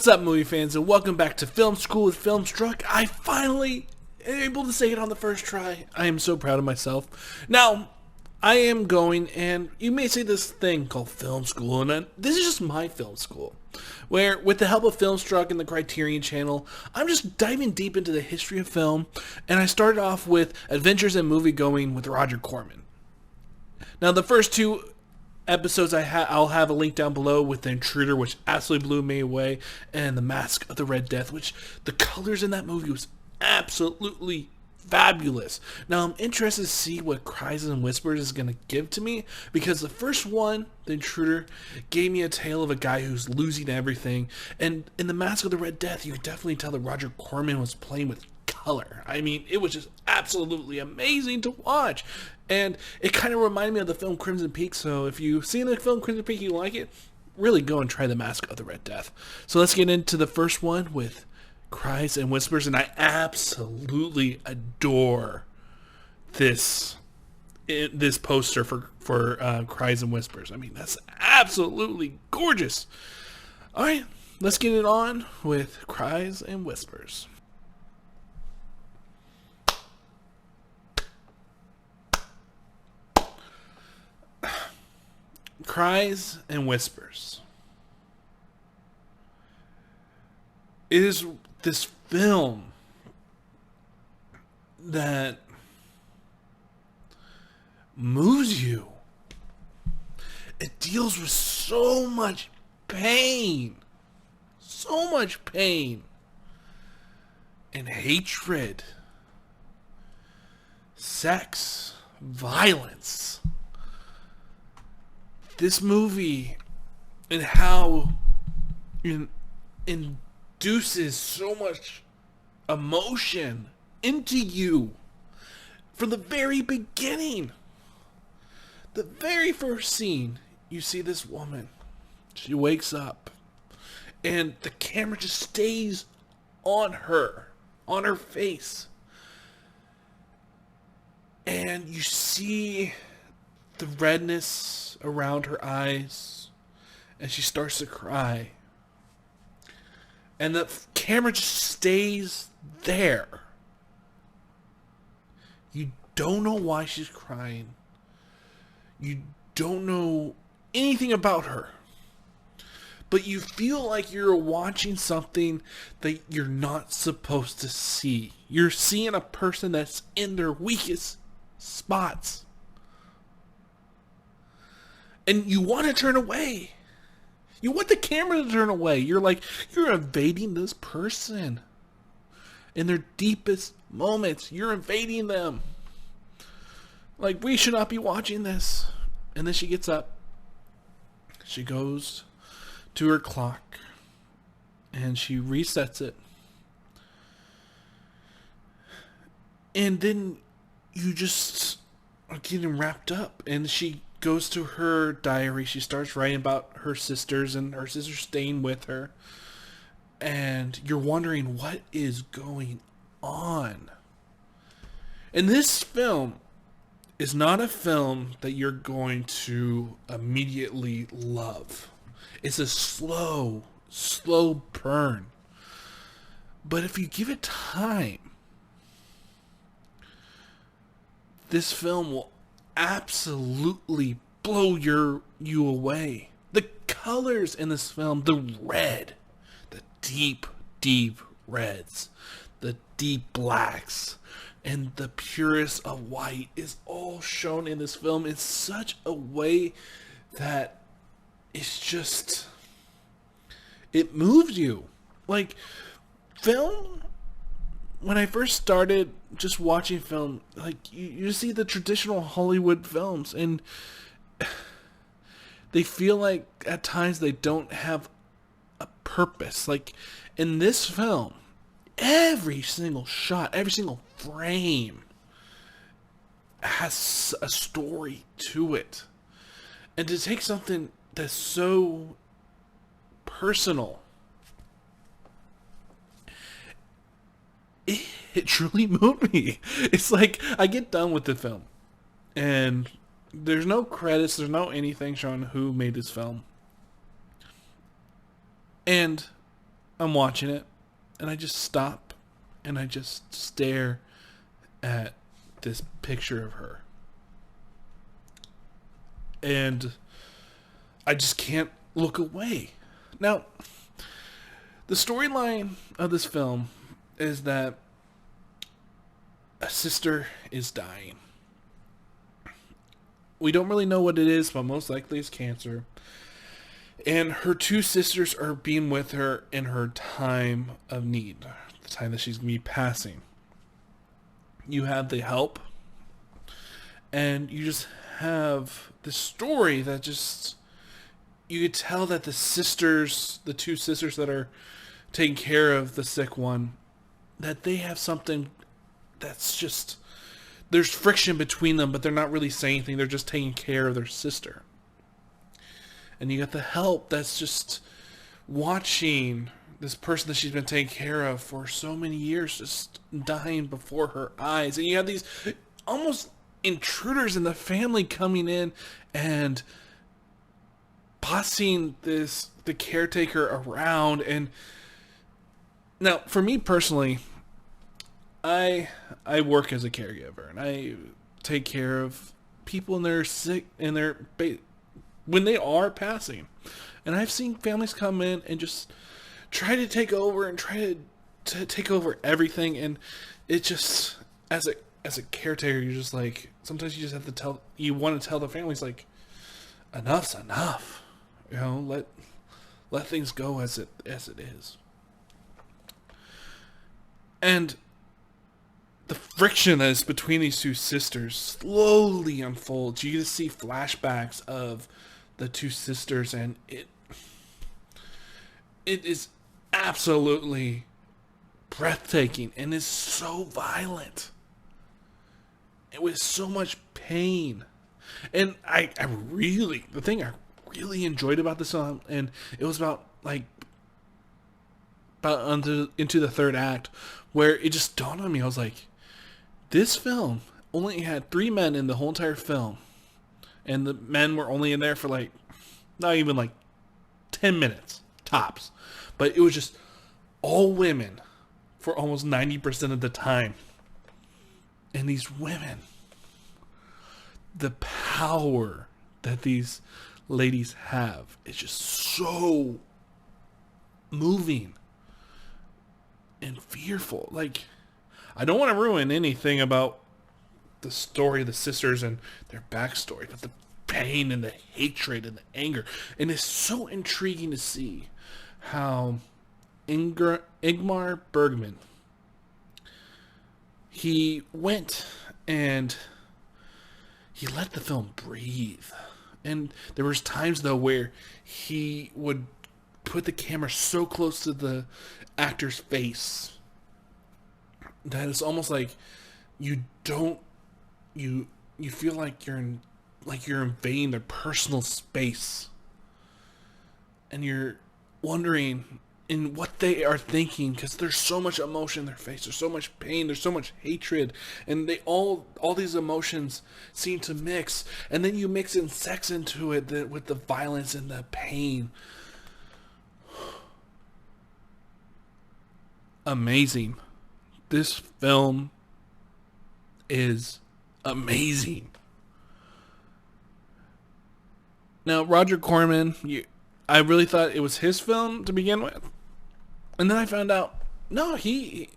What's up, movie fans, and welcome back to Film School with FilmStruck. I finally am able to say it on the first try. I am so proud of myself. Now, I am going, and you may say this thing called film school, and this is just my film school, where with the help of FilmStruck and the Criterion channel, I'm just diving deep into the history of film, and I started off with Adventures in Movie Going with Rodger. Now, the first two episodes I'll have a link down below with The Intruder, which absolutely blew me away, and The Mask of the Red Death, which the colors in that movie was absolutely fabulous. Now I'm interested to see what Cries and Whispers is going to give to me, because the first one, The Intruder, gave me a tale of a guy who's losing everything, and in The Mask of the Red Death you could definitely tell that Rodger was playing with color. I mean, it was just absolutely amazing to watch, and it kind of reminded me of the film Crimson Peak. So if you've seen the film Crimson Peak, you like it, really go and try The Mask of the Red Death. So let's get into the first one with Cries and Whispers, and I absolutely adore this poster for Cries and Whispers. I mean, that's absolutely gorgeous. All right, let's get it on with Cries and Whispers. Cries and Whispers. It is this film that moves you. It deals with so much pain. So much pain. And hatred. Sex. Violence. This movie and how it induces so much emotion into you from the very beginning. The very first scene, you see this woman. She wakes up and the camera just stays on her face. And you see the redness around her eyes, and she starts to cry. And the camera just stays there. You don't know why she's crying. You don't know anything about her. But you feel like you're watching something that you're not supposed to see. You're seeing a person that's in their weakest spots. And you want to turn away. You want the camera to turn away. You're like, you're invading this person. In their deepest moments, you're invading them. Like, we should not be watching this. And then she gets up. She goes to her clock. And she resets it. And then you just are getting wrapped up. And she goes to her diary. She starts writing about her sisters and her sisters staying with her, and you're wondering what is going on. And this film is not a film that you're going to immediately love. It's a slow burn, but if you give it time, this film will absolutely blow you away. The colors in this film, the red, the deep reds, the deep blacks, and the purest of white is all shown in this film in such a way that it's just, it moves you. Like, film, when I first started just watching film, like, you see the traditional Hollywood films, and they feel like at times they don't have a purpose. Like, in this film, every single shot, every single frame has a story to it. And to take something that's so personal, it truly moved me. It's like, I get done with the film, and there's no credits, there's no anything showing who made this film. And I'm watching it, and I just stop, and I just stare at this picture of her. And I just can't look away. Now, the storyline of this film is that a sister is dying. We don't really know what it is, but most likely it's cancer. And her two sisters are being with her in her time of need, the time that she's going to be passing. You have the help, and you just have the story that just, you could tell that the sisters, the two sisters that are taking care of the sick one, that they have something that's just, there's friction between them, but they're not really saying anything. They're just taking care of their sister. And you got the help that's just watching this person that she's been taking care of for so many years just dying before her eyes. And you have these almost intruders in the family coming in and bossing the caretaker around. And now, for me personally, I work as a caregiver, and I take care of people in their sick, in their when they are passing. And I've seen families come in and just try to take over and try to take over everything. And it just, as a caretaker, you're just like, sometimes you just have to you want to tell the families, like, enough's enough. You know, let things go as it is. And the friction that is between these two sisters slowly unfolds. You get to see flashbacks of the two sisters, and it is absolutely breathtaking and is so violent. It was so much pain. And the thing I really enjoyed about this song, and it was about into the third act, where it just dawned on me. I was like, this film only had 3 men in the whole entire film, and the men were only in there for not even 10 minutes tops, but it was just all women for almost 90% of the time. And these women, the power that these ladies have is just so moving and fearful. I don't want to ruin anything about the story of the sisters and their backstory, but the pain and the hatred and the anger. And it's so intriguing to see how Ingmar Bergman, he went and he let the film breathe. And there was times, though, where he would put the camera so close to the actor's face that it's almost like you feel like you're invading their personal space, and you're wondering in what they are thinking, because there's so much emotion in their face, there's so much pain, there's so much hatred, and they all these emotions seem to mix, and then you mix in sex into it with the violence and the pain. Amazing. This film is amazing. Now, Rodger Corman, I really thought it was his film to begin with. And then I found out, no, he,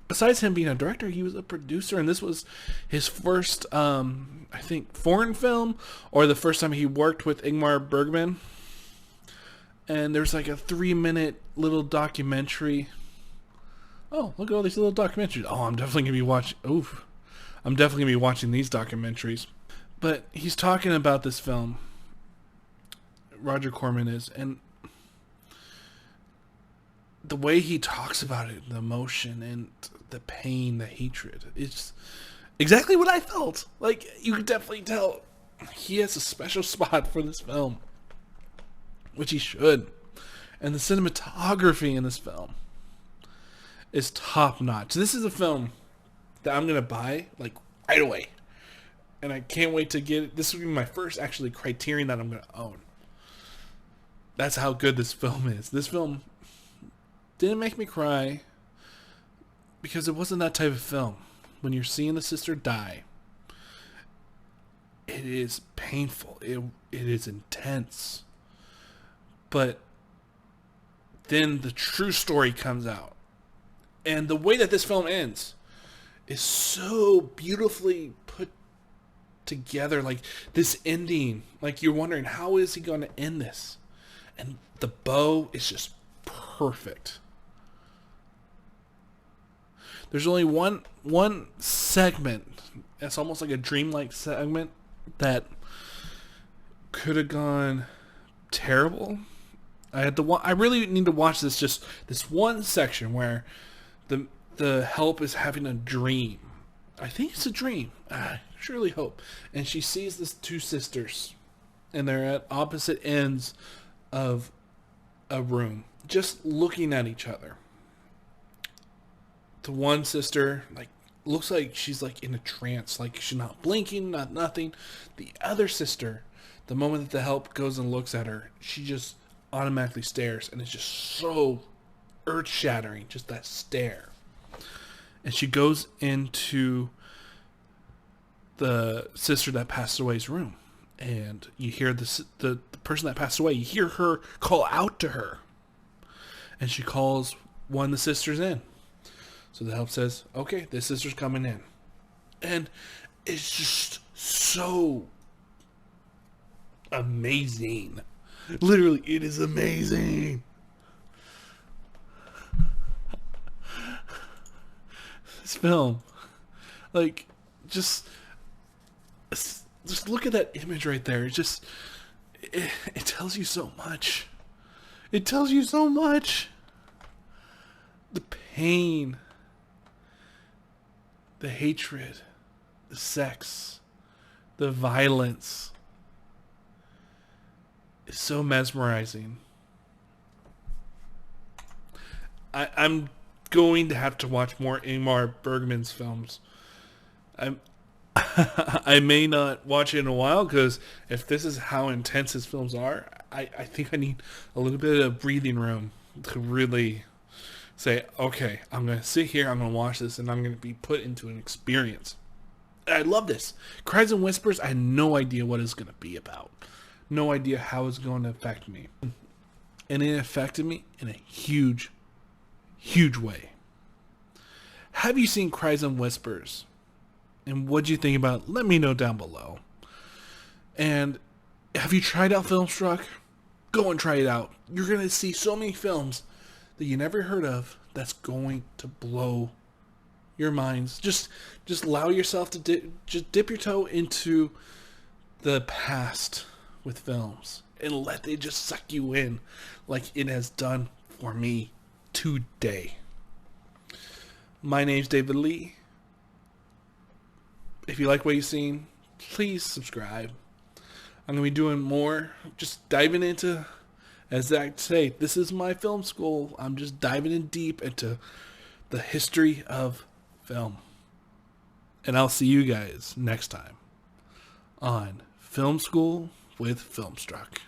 besides him being a director, he was a producer. And this was his first, I think, foreign film, or the first time he worked with Ingmar Bergman. And there's a 3-minute little documentary. Oh, look at all these little documentaries. Oh, I'm definitely going to be watching these documentaries. But he's talking about this film, Rodger Corman is, and the way he talks about it, the emotion and the pain, the hatred, it's exactly what I felt. You could definitely tell he has a special spot for this film, which he should. And the cinematography in this film is top notch. This is a film that I'm gonna buy right away, and I can't wait to get it. This will be my first actually Criterion that I'm gonna own. That's how good this film is. This film Didn't make me cry because it wasn't that type of film. When you're seeing the sister die, it is painful. It is intense. But then the true story comes out. And the way that this film ends is so beautifully put together. Like, this ending, like, you're wondering, how is he going to end this? And the bow is just perfect. There's only one segment. It's almost like a dreamlike segment that could have gone terrible. I really need to watch this. Just this one section where the help is having a dream. I think it's a dream. I surely hope. And she sees these two sisters, and they're at opposite ends of a room, just looking at each other. The one sister, like, looks like she's like in a trance, like she's not blinking, not nothing. The other sister, the moment that the help goes and looks at her, she just automatically stares, and it's just so earth-shattering, just that stare. And she goes into the sister that passed away's room, and you hear the person that passed away, you hear her call out to her, and she calls one of the sisters in. So the help says, okay, this sister's coming in. And it's just so amazing. Literally, it is amazing. This film, like, just look at that image right there. It tells you so much. It tells you so much. The pain, the hatred, the sex, the violence is so mesmerizing. I'm going to have to watch more Ingmar Bergman's films. I may not watch it in a while, because if this is how intense his films are, I think I need a little bit of breathing room to really say, okay, I'm going to sit here, I'm going to watch this, and I'm going to be put into an experience. I love this. Cries and Whispers, I had no idea what it's going to be about. No idea how it's going to affect me. And it affected me in a huge, huge way. Have you seen Cries and Whispers? And what do you think about it? Let me know down below. And have you tried out FilmStruck? Go and try it out. You're going to see so many films that you never heard of that's going to blow your minds. Just allow yourself to just dip your toe into the past with films and let it just suck you in like it has done for me today. My name's David Lee. If you like what you've seen, please subscribe. I'm going to be doing more, just diving into, as Zach said, this is my film school. I'm just diving in deep into the history of film. And I'll see you guys next time on Film School with FilmStruck.